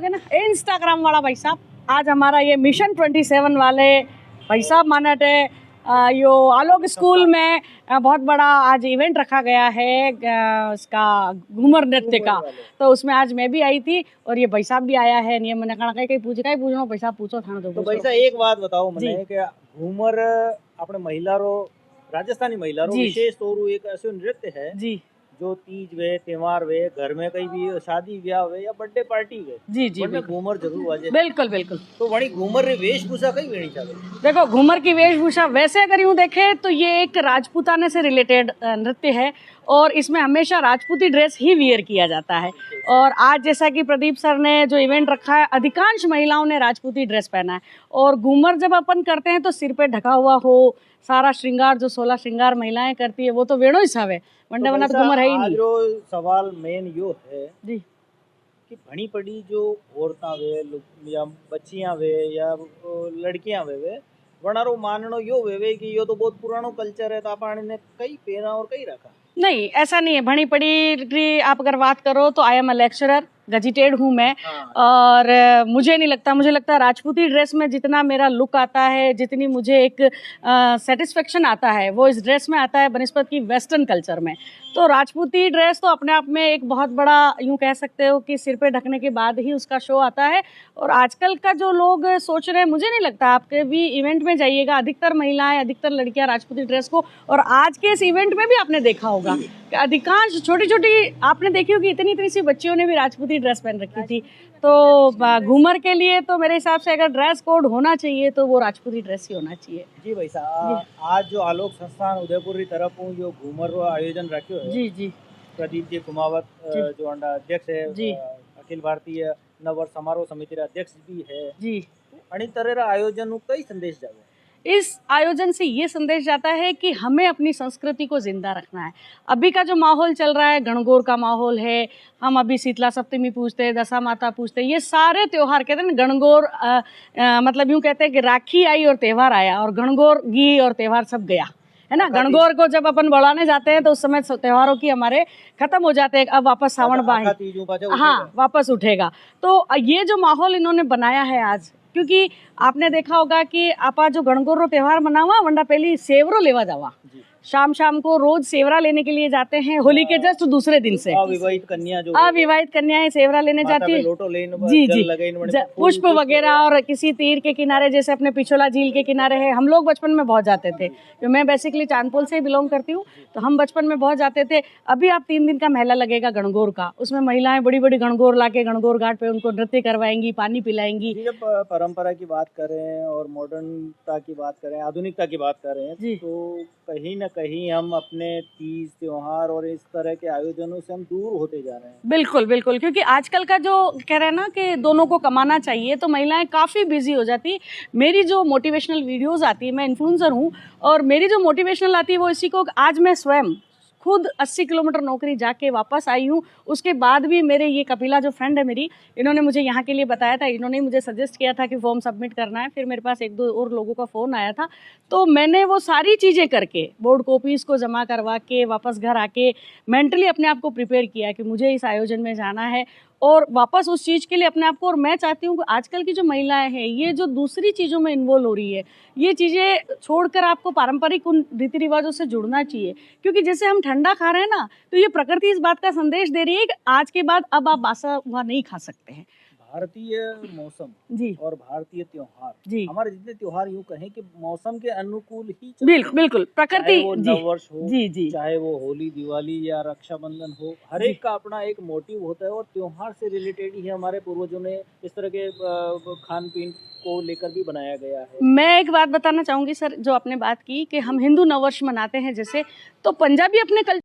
ना इंस्टाग्राम वाला भाई साहब, आज हमारा ये मिशन 27 वाले भाई साहब मानट है यो आलोक स्कूल में बहुत बड़ा आज इवेंट रखा गया है इसका घूमर नृत्य का। तो उसमें आज मैं भी आई थी और ये भाई साहब भी आया है। नहीं मैंने कहा कहीं पूछना भाई साहब पूछो था तो भाई साहब एक बात बताओ मैंने कि घूमर अपने महिला रो राजस्थानी महिला रो विशेष तौर एक ऐसे नृत्य है जी जो तीज वे त्योहार वे घर में कहीं भी शादी ब्याह वे या बर्थडे पार्टी वे जी जी घूमर जरूर बाजे। बिल्कुल बिल्कुल। तो वही घूमर रे वेशभूषा कई वेणी चाहिए। देखो घूमर की वेशभूषा वैसे अगर यूं देखे तो ये एक राजपूताने से रिलेटेड नृत्य है और इसमें हमेशा राजपूती ड्रेस ही वियर किया जाता है। और आज जैसा कि प्रदीप सर ने जो इवेंट रखा है अधिकांश महिलाओं ने राजपूती ड्रेस पहना है। और घूमर जब अपन करते हैं तो सिर पे ढका हुआ हो, सारा श्रृंगार जो 16 श्रृंगार महिलाएं करती है वो तो वेणो हिसाब है, वंडा वना तो घूमर है ही नहीं। जो सवाल मेन यो है जी कि भणी पड़ी जो औरतां वे या बच्चियां वे या लड़कियां वे वनारो माननो यो वे कि यो तो बहुत पुरानो कल्चर है तो अपन ने कई पहना और कई रखा। नहीं ऐसा नहीं है। भणी पड़ी की आप अगर बात करो तो आई एम अ लेक्चरर, गजिटेड हूँ मैं। और मुझे नहीं लगता, मुझे लगता है राजपूती ड्रेस में जितना मेरा लुक आता है, जितनी मुझे एक सेटिस्फेक्शन आता है वो इस ड्रेस में आता है बनिस्पत की वेस्टर्न कल्चर में। तो राजपूती ड्रेस तो अपने आप में एक बहुत बड़ा यूँ कह सकते हो कि सिर पे ढकने के बाद ही उसका शो आता है। और आजकल का जो लोग सोच रहे हैं, मुझे नहीं लगता, आपके भी इवेंट में जाइएगा अधिकतर महिलाएं अधिकतर लड़कियां राजपूती ड्रेस को, और आज के इस इवेंट में भी आपने देखा होगा कि अधिकांश छोटी छोटी आपने देखी होगी इतनी सी बच्चियों ने भी राजपूती ड्रेस पहन रखी थी। तो घूमर के लिए तो मेरे हिसाब से अगर ड्रेस कोड होना चाहिए तो वो राजपूती ड्रेस ही होना चाहिए। जी भाई साहब, आज जो आलोक संस्थान उदयपुर की तरफ जो घूमर रो आयोजन रखो है जी जी प्रदीप जी कुमावत जो अध्यक्ष है जी अखिल भारतीय नववर्ष समारोह समिति अध्यक्ष भी है जी, अणी तरह आयोजन कई संदेश जावे। इस आयोजन से ये संदेश जाता है कि हमें अपनी संस्कृति को जिंदा रखना है। अभी का जो माहौल चल रहा है गणगौर का माहौल है, हम अभी शीतला सप्तमी पूजते हैं, दशा माता पूजते हैं, ये सारे त्योहार कहते हैं ना गणगौर मतलब यूँ कहते हैं कि राखी आई और त्यौहार आया और गणगौर गी और त्यौहार सब गया है ना। गणगौर को जब अपन बढ़ाने जाते हैं तो उस समय त्योहारों की हमारे खत्म हो जाते हैं, अब वापस सावन बाही हाँ वापस उठेगा। तो ये जो माहौल इन्होंने बनाया है आज, क्योंकि आपने देखा होगा कि आपा जो गणगौर रो त्योहार मनावा वंडा पहली सेवरो लेवा जावा, शाम को रोज सेवरा लेने के लिए जाते हैं। होली के जस्ट दूसरे दिन से अविवाहित कन्याएं सेवरा लेने जाती है जी जी पुष्प वगैरह, और किसी तीर के किनारे जैसे अपने पिछोला झील के किनारे है, हम लोग बचपन में बहुत जाते थे। जो मैं बेसिकली चांदपोल से बिलोंग करती हूँ तो हम बचपन में बहुत जाते थे। अभी आप 3 दिन का मेला लगेगा गणगौर का, उसमें महिलाएं बड़ी बड़ी गणगौर लाके गणगौर घाट पे उनको नृत्य करवाएंगी, पानी पिलाएंगी। जब परंपरा की बात करें और मॉडर्नता की बात करें, आधुनिकता की बात करें तो कहीं ना कहीं हम अपने तीज त्योहार और इस तरह के आयोजनों से हम दूर होते जा रहे हैं। बिल्कुल बिल्कुल, क्योंकि आजकल का जो कह रहे हैं ना कि दोनों को कमाना चाहिए तो महिलाएं काफ़ी बिजी हो जाती। मेरी जो मोटिवेशनल वीडियोस आती है, मैं इन्फ्लुएंसर हूँ और मेरी जो मोटिवेशनल आती है वो इसी को, आज मैं स्वयं खुद 80 किलोमीटर नौकरी जाके वापस आई हूँ। उसके बाद भी मेरे ये कपिला जो फ्रेंड है मेरी, इन्होंने मुझे यहाँ के लिए बताया था, इन्होंने मुझे सजेस्ट किया था कि फॉर्म सबमिट करना है। फिर मेरे पास 1-2 और लोगों का फ़ोन आया था, तो मैंने वो सारी चीज़ें करके बोर्ड कॉपीज़ को जमा करवा के वापस घर आके मेंटली अपने आप को प्रिपेयर किया कि मुझे इस आयोजन में जाना है और वापस उस चीज़ के लिए अपने आप को। और मैं चाहती हूँ कि आजकल की जो महिलाएं हैं ये जो दूसरी चीज़ों में इन्वॉल्व हो रही है, ये चीज़ें छोड़कर आपको पारंपरिक उन रीति रिवाजों से जुड़ना चाहिए। क्योंकि जैसे हम ठंडा खा रहे हैं ना, तो ये प्रकृति इस बात का संदेश दे रही है कि आज के बाद अब आप बासा हुआ नहीं खा सकते हैं। भारतीय मौसम जी और भारतीय त्योहार जी, हमारे जितने त्योहार यूं कहें कि मौसम के अनुकूल ही बिल्कुल प्रकृति, चाहे वो नववर्ष हो जी जी, चाहे वो होली दिवाली या रक्षाबंधन हो, हर एक का अपना एक मोटिव होता है और त्योहार से रिलेटेड ही हमारे पूर्वजों ने इस तरह के खान पीन को लेकर भी बनाया गया है। मैं एक बात बताना चाहूंगी सर, जो आपने बात की कि हम हिंदू नववर्ष मनाते हैं जैसे, तो पंजाबी अपने